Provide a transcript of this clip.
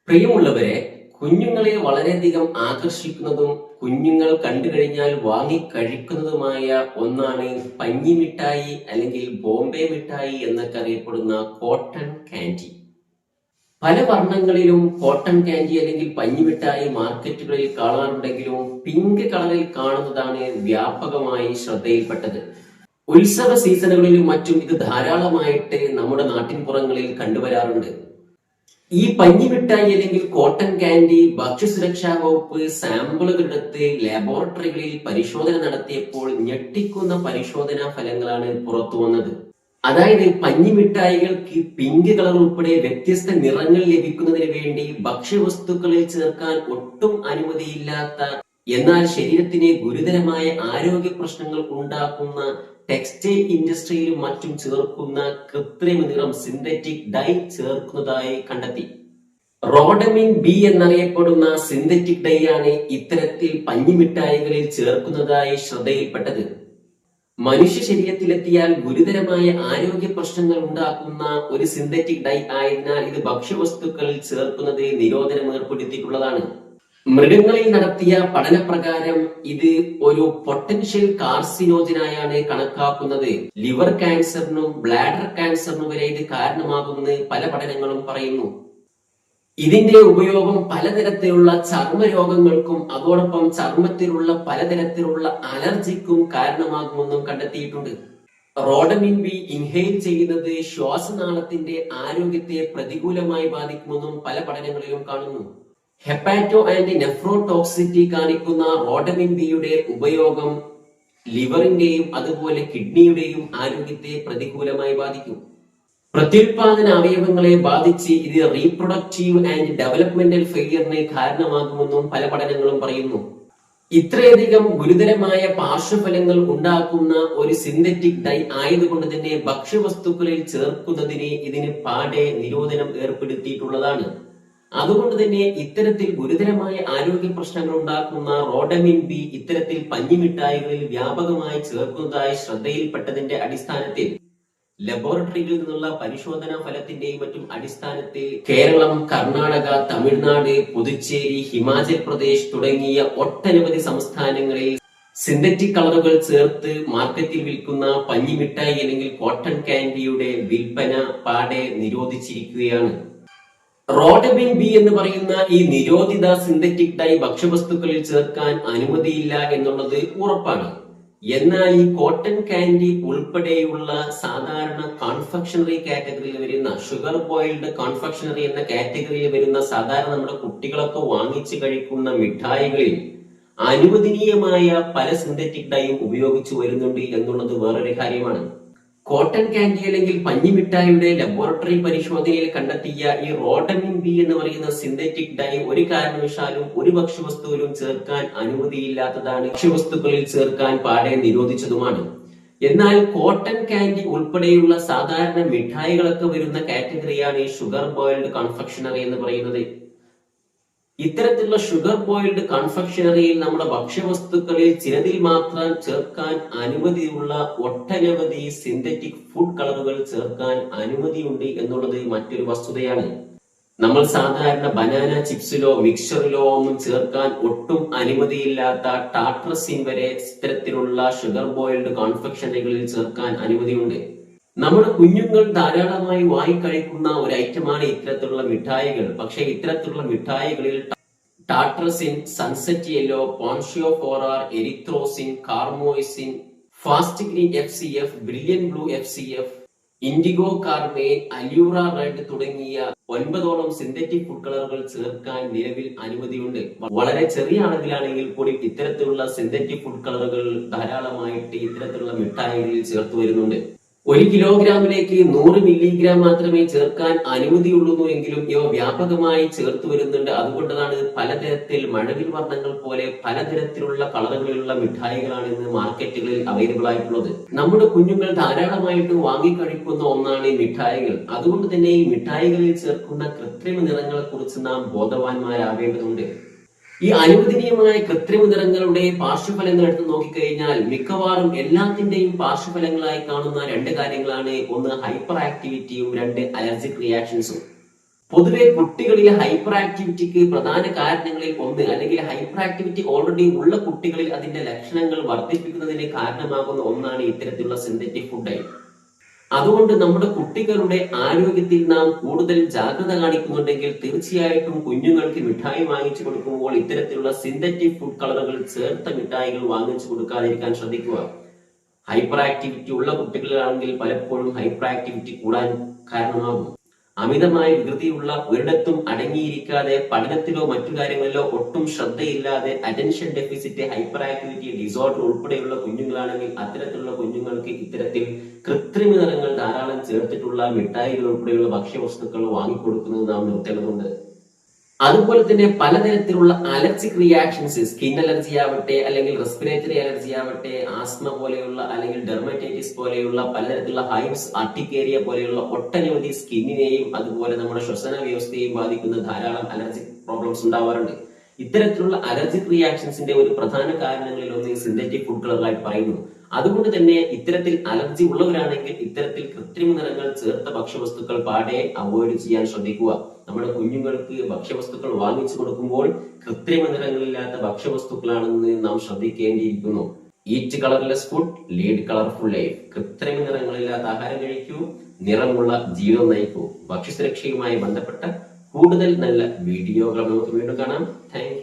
പ്രിയമുള്ളവരെ, കുഞ്ഞുങ്ങളെ വളരെയധികം ആകർഷിക്കുന്നതും കുഞ്ഞുങ്ങൾ കണ്ടു കഴിഞ്ഞാൽ വാങ്ങി കഴിക്കുന്നതുമായ ഒന്നാണ് പഞ്ഞിമിഠായി അല്ലെങ്കിൽ ബോംബെ മിഠായി എന്നൊക്കെ അറിയപ്പെടുന്ന കോട്ടൺ കാൻഡി. പല വർണ്ണങ്ങളിലും കോട്ടൺ കാൻഡി അല്ലെങ്കിൽ പഞ്ഞിമിഠായി മാർക്കറ്റുകളിൽ കാണാറുണ്ടെങ്കിലും പിങ്ക് കളറിൽ കാണുന്നതാണ് വ്യാപകമായി ശ്രദ്ധയിൽപ്പെട്ടത്. ഉത്സവ സീസണുകളിലും മറ്റും ഇത് ധാരാളമായിട്ട് നമ്മുടെ നാട്ടിൻപുറങ്ങളിൽ കണ്ടുവരാറുണ്ട്. ഈ പഞ്ഞിമിഠായി അല്ലെങ്കിൽ കോട്ടൺ കാൻഡി ഭക്ഷ്യസുരക്ഷാ വകുപ്പ് സാമ്പിളുകളെടുത്ത് ലാബോറട്ടറികളിൽ പരിശോധന നടത്തിയപ്പോൾ ഞെട്ടിക്കുന്ന പരിശോധനാ ഫലങ്ങളാണ് പുറത്തു വന്നത്. അതായത് പഞ്ഞിമിഠായികൾക്ക് പിങ്ക് കളർ ഉൾപ്പെടെ വ്യത്യസ്ത നിറങ്ങൾ ലഭിക്കുന്നതിന് വേണ്ടി ഭക്ഷ്യവസ്തുക്കളിൽ ചേർക്കാൻ ഒട്ടും അനുമതിയില്ലാത്ത, എന്നാൽ ശരീരത്തിന് ഗുരുതരമായ ആരോഗ്യ പ്രശ്നങ്ങൾ ഉണ്ടാക്കുന്ന ടെക്സ്റ്റൈൽ ഇൻഡസ്ട്രിയിലും മറ്റും ചേർക്കുന്ന കൃത്രിമ നിറം സിന്തറ്റിക് ഡൈ ചേർക്കുന്നതായി കണ്ടെത്തി. റോഡമിൻ ബി എന്നറിയപ്പെടുന്ന സിന്തറ്റിക് ഡൈ ആണ് ഇത്തരത്തിൽ പഞ്ഞിമിഠായികളിൽ ചേർക്കുന്നതായി ശ്രദ്ധയിൽപ്പെട്ടത്. മനുഷ്യ ശരീരത്തിലെത്തിയാൽ ഗുരുതരമായ ആരോഗ്യ പ്രശ്നങ്ങൾ ഉണ്ടാക്കുന്ന ഒരു സിന്തറ്റിക് ഡൈ ആയതിനാൽ ഇത് ഭക്ഷ്യവസ്തുക്കളിൽ ചേർക്കുന്നത് നിരോധനം ഏർപ്പെടുത്തിയിട്ടുള്ളതാണ്. മൃഗങ്ങളിൽ നടത്തിയ പഠനപ്രകാരം ഇത് ഒരു പൊട്ടൻഷ്യൽ കാർസിനോജനായാണ് കണക്കാക്കുന്നത്. ലിവർ ക്യാൻസറിനും ബ്ലാഡർ ക്യാൻസറിനും വരെ ഇത് കാരണമാകുമെന്ന് പല പഠനങ്ങളും പറയുന്നു. ഇതിന്റെ ഉപയോഗം പലതരത്തിലുള്ള ചർമ്മരോഗങ്ങൾക്കും അതോടൊപ്പം ചർമ്മത്തിലുള്ള പലതരത്തിലുള്ള അലർജിക്കും കാരണമാകുമെന്നും കണ്ടെത്തിയിട്ടുണ്ട്. റോഡമിൻ ബി ഇൻഹെയിൽ ചെയ്യുന്നത് ശ്വാസനാളത്തിന്റെ ആരോഗ്യത്തെ പ്രതികൂലമായി ബാധിക്കുമെന്നും പല പഠനങ്ങളിലും കാണുന്നു. ഹെപ്പാറ്റോ ആൻഡ് നെഫ്രോടോക്സിറ്റി കാണിക്കുന്ന റോഡമിൻ ബിയുടെ ഉപയോഗം ലിവറിന്റെയും അതുപോലെ കിഡ്നിയുടെയും ആരോഗ്യത്തെ പ്രതികൂലമായി ബാധിക്കും. പ്രത്യുൽപാദന അവയവങ്ങളെ ബാധിച്ച് ഇത് റീപ്രൊഡക്റ്റീവ് ആൻഡ് ഡെവലപ്മെന്റൽ ഫെയിലിയറിന് കാരണമാകുമെന്നും പല പഠനങ്ങളും പറയുന്നു. ഇത്രയധികം ഗുരുതരമായ പാർശ്വഫലങ്ങൾ ഉണ്ടാക്കുന്ന ഒരു സിന്തറ്റിക് ഡൈ ആയതുകൊണ്ട് തന്നെ ഭക്ഷ്യവസ്തുക്കളിൽ ചേർക്കുന്നതിന് ഇതിന് പാടെ നിരോധനം ഏർപ്പെടുത്തിയിട്ടുള്ളതാണ്. അതുകൊണ്ട് തന്നെ ഇത്തരത്തിൽ ഗുരുതരമായ ആരോഗ്യ പ്രശ്നങ്ങൾ ഉണ്ടാക്കുന്ന റോഡമിൻ ബി ഇത്തരത്തിൽ പഞ്ഞിമിഠായികളിൽ വ്യാപകമായി ചേർക്കുന്നതായി ശ്രദ്ധയിൽപ്പെട്ടതിന്റെ അടിസ്ഥാനത്തിൽ ലബോറട്ടറികളിൽ നിന്നുള്ള പരിശോധനാ ഫലത്തിന്റെയും മറ്റും അടിസ്ഥാനത്തിൽ കേരളം, കർണാടക, തമിഴ്നാട്, പുതുച്ചേരി, ഹിമാചൽ പ്രദേശ് തുടങ്ങിയ ഒട്ടനവധി സംസ്ഥാനങ്ങളിൽ സിന്തറ്റിക് കളറുകൾ ചേർത്ത് മാർക്കറ്റിൽ വിൽക്കുന്ന പഞ്ഞിമിഠായി അല്ലെങ്കിൽ കോട്ടൺ കാൻഡിയുടെ വിൽപ്പന പാടെ നിരോധിച്ചിരിക്കുകയാണ്. റോഡമിൻ ബി എന്ന് പറയുന്ന ഈ നിരോധിത സിന്തറ്റിക് ഡൈ ഭക്ഷ്യവസ്തുക്കളിൽ ചേർക്കാൻ അനുമതിയില്ല എന്നുള്ളത് ഉറപ്പാണ്. എന്നാൽ ഈ കോട്ടൺ കാൻഡി ഉൾപ്പെടെയുള്ള സാധാരണ കോൺഫെക്ഷണറി കാറ്റഗറിയിൽ വരുന്ന ഷുഗർ ബോയിൽഡ് കോൺഫെക്ഷണറി എന്ന കാറ്റഗറിയിൽ വരുന്ന സാധാരണ നമ്മുടെ കുട്ടികളൊക്കെ വാങ്ങിച്ചു കഴിക്കുന്ന മിഠായികളിൽ അനുവദനീയമായ പല സിന്തറ്റിക് ഡൈയും ഉപയോഗിച്ചു വരുന്നുണ്ട് എന്നുള്ളത് വേറൊരു കാര്യമാണ്. കോട്ടൺ കാൻഡി അല്ലെങ്കിൽ പഞ്ഞിമിഠായിയുടെ ലബോറട്ടറി പരിശോധനയിൽ കണ്ടെത്തിയ ഈ റോഡമിൻ ബി എന്ന് പറയുന്ന സിന്തറ്റിക് ഡൈ ഒരു കാരണവശാലും ഒരു ഭക്ഷ്യവസ്തുവിലും ചേർക്കാൻ അനുമതിയില്ലാത്തതാണ്, ഭക്ഷ്യവസ്തുക്കളിൽ ചേർക്കാൻ പാടെ നിരോധിച്ചതുമാണ്. എന്നാൽ കോട്ടൺ കാൻഡി ഉൾപ്പെടെയുള്ള സാധാരണ മിഠായികളൊക്കെ വരുന്ന കാറ്റഗറിയാണ് ഈ ഷുഗർ ബോയിൽഡ് കോൺഫെക്ഷണറി എന്ന് പറയുന്നത്. ഇത്തരത്തിലുള്ള ഷുഗർ ബോയിൽഡ് കോൺഫെക്ഷണറിയിൽ നമ്മുടെ ഭക്ഷ്യവസ്തുക്കളിൽ ചിലതിൽ മാത്രം ചേർക്കാൻ അനുമതിയുള്ള ഒട്ടനവധി സിന്തറ്റിക് ഫുഡ് കളറുകൾ ചേർക്കാൻ അനുമതിയുണ്ട് എന്നുള്ളത് മറ്റൊരു വസ്തുതയാണ്. നമ്മൾ സാധാരണ ബനാന ചിപ്സിലോ മിക്സറിലോ ഒന്നും ചേർക്കാൻ ഒട്ടും അനുമതിയില്ലാത്ത ടാട്രസിൻ വരെ ഇത്തരത്തിലുള്ള ഷുഗർ ബോയിൽഡ് കോൺഫെക്ഷണറികളിൽ ചേർക്കാൻ അനുമതിയുണ്ട്. നമ്മുടെ കുഞ്ഞുങ്ങൾ ധാരാളമായി വാങ്ങിക്കഴിക്കുന്ന ഒരു ഐറ്റമാണ് ഇത്തരത്തിലുള്ള മിഠായികൾ. പക്ഷെ ഇത്തരത്തിലുള്ള മിഠായികളിൽ ടാട്രസിൻ, സൺസെറ്റ് യെല്ലോ, പോൺഷിയോഫോറാർ, erythrosine, carmoisine, fast green FCF, brilliant blue FCF, indigo carmine, allura red തുടങ്ങിയ 9ഓളം സിന്തറ്റിക് ഫുഡ് കളറുകൾ ചേർക്കാൻ നിലവിൽ അനുമതിയുണ്ട്. വളരെ ചെറിയ അളവിലാണെങ്കിൽ കൂടി ഇത്തരത്തിലുള്ള സിന്തറ്റിക് ഫുഡ് കളറുകൾ ധാരാളമായിട്ട് ഇത്തരത്തിലുള്ള മിഠായികളിൽ ചേർത്ത് വരുന്നുണ്ട്. 1 കിലോഗ്രാമിലേക്ക് 100 മില്ലിഗ്രാം മാത്രമേ ചേർക്കാൻ അനുമതിയുള്ളൂ എങ്കിലും ഇവ വ്യാപകമായി ചേർത്ത് വരുന്നുണ്ട്. അതുകൊണ്ടാണ് പലതരത്തിൽ മഴവിൽ വർണ്ണങ്ങൾ പോലെ പലതരത്തിലുള്ള കളറുകളിലുള്ള മിഠായികളാണ് ഇന്ന് മാർക്കറ്റുകളിൽ അവൈലബിൾ ആയിട്ടുള്ളത്. നമ്മുടെ കുഞ്ഞുങ്ങൾ ധാരാളമായിട്ട് വാങ്ങിക്കഴിക്കുന്ന ഒന്നാണ് ഈ മിഠായികൾ. അതുകൊണ്ട് തന്നെ ഈ മിഠായികളിൽ ചേർക്കുന്ന കൃത്രിമ നിറങ്ങളെ കുറിച്ച് നാം ബോധവാന്മാരാവേണ്ടതുണ്ട്. ഈ അനുവദനീയമായ കൃത്രിമ നിറങ്ങളുടെ പാർശ്വഫലങ്ങൾ എടുത്ത് നോക്കിക്കഴിഞ്ഞാൽ മിക്കവാറും എല്ലാത്തിന്റെയും പാർശ്വഫലങ്ങളായി കാണുന്ന രണ്ട് കാര്യങ്ങളാണ്. ഒന്ന് ഹൈപ്പർ ആക്ടിവിറ്റിയും, രണ്ട് അലർജിക് റിയാക്ഷൻസും. പൊതുവെ കുട്ടികളിലെ ഹൈപ്പർ ആക്ടിവിറ്റിക്ക് പ്രധാന കാരണങ്ങളിൽ ഒന്ന്, അല്ലെങ്കിൽ ഹൈപ്പർ ആക്ടിവിറ്റി ഓൾറെഡി ഉള്ള കുട്ടികളിൽ അതിന്റെ ലക്ഷണങ്ങൾ വർദ്ധിപ്പിക്കുന്നതിന് കാരണമാകുന്ന ഒന്നാണ് ഇത്തരത്തിലുള്ള സിന്തറ്റിക് ഫുഡ്. അതുകൊണ്ട് നമ്മുടെ കുട്ടികളുടെ ആരോഗ്യത്തിൽ നാം കൂടുതൽ ജാഗ്രത കാണിക്കുന്നുണ്ടെങ്കിൽ തീർച്ചയായിട്ടും കുഞ്ഞുങ്ങൾക്ക് മിഠായി വാങ്ങിച്ചു കൊടുക്കുമ്പോൾ ഇത്തരത്തിലുള്ള സിന്തറ്റിക് ഫുഡ് കളറുകൾ ചേർത്ത മിഠായികൾ വാങ്ങിച്ചു കൊടുക്കാതിരിക്കാൻ ശ്രദ്ധിക്കുക. ഹൈപ്പർ ആക്ടിവിറ്റി ഉള്ള കുട്ടികളാണെങ്കിൽ പലപ്പോഴും ഹൈപ്പർ ആക്ടിവിറ്റി കൂടാൻ കാരണമാകും. അമിതമായ വികൃതിയുള്ള, ഒരിടത്തും അടങ്ങിയിരിക്കാതെ, പഠനത്തിലോ മറ്റു കാര്യങ്ങളിലോ ഒട്ടും ശ്രദ്ധയില്ലാതെ, attention deficit, hyperactivity disorder ഉൾപ്പെടെയുള്ള കുഞ്ഞുങ്ങളാണെങ്കിൽ അത്തരത്തിലുള്ള കുഞ്ഞുങ്ങൾക്ക് ഇത്തരത്തിൽ കൃത്രിമ നിറങ്ങൾ ധാരാളം ചേർത്തിട്ടുള്ള മിഠായികൾ ഉൾപ്പെടെയുള്ള ഭക്ഷ്യവസ്തുക്കൾ വാങ്ങിക്കൊടുക്കുന്നത് നാം നിർത്തേണ്ടതുണ്ട്. അതുപോലെ തന്നെ പലതരത്തിലുള്ള അലർജിക് റിയാക്ഷൻസ്, സ്കിൻ അലർജി ആവട്ടെ, അല്ലെങ്കിൽ റെസ്പിറേറ്ററി അലർജി ആവട്ടെ, ആസ്മ പോലെയുള്ള അല്ലെങ്കിൽ ഡെർമറ്റൈറ്റിസ് പോലെയുള്ള പലതരത്തിലുള്ള ഹൈവ്സ്, അർട്ടിക്കേരിയ പോലെയുള്ള ഒട്ടനവധി സ്കിന്നിനെയും അതുപോലെ നമ്മുടെ ശ്വസന വ്യവസ്ഥയെയും ബാധിക്കുന്ന ധാരാളം അലർജിക് പ്രോബ്ലംസ് ഉണ്ടാവാറുണ്ട്. ഇത്തരത്തിലുള്ള അലർജിക് റിയാക്ഷൻസിന്റെ ഒരു പ്രധാന കാരണങ്ങളിൽ ഒന്ന് സിന്തറ്റിക് ഫുഡ് കളറായി പറയുന്നു. അതുകൊണ്ട് തന്നെ ഇത്തരത്തിൽ അലർജി ഉള്ളവരാണെങ്കിൽ ഇത്തരത്തിൽ കൃത്രിമ നിറങ്ങൾ ചേർത്ത ഭക്ഷ്യവസ്തുക്കൾ പാടെ അവോയ്ഡ് ചെയ്യാൻ ശ്രദ്ധിക്കുക. നമ്മുടെ കുഞ്ഞുങ്ങൾക്ക് ഭക്ഷ്യവസ്തുക്കൾ വാങ്ങിച്ചു കൊടുക്കുമ്പോൾ കൃത്രിമ നിറങ്ങളില്ലാത്ത ഭക്ഷ്യവസ്തുക്കളാണെന്ന് നാം ശ്രദ്ധിക്കേണ്ടിയിരിക്കുന്നു. Eat colourless food, lead colourful life. കൃത്രിമ നിറങ്ങളില്ലാത്ത ആഹാരം കഴിക്കൂ, നിറമുള്ള ജീവിതം നയിക്കൂ. ഭക്ഷ്യസുരക്ഷയുമായി ബന്ധപ്പെട്ട കൂടുതൽ നല്ല വീഡിയോകൾ നമുക്ക് വീണ്ടും കാണാം. താങ്ക്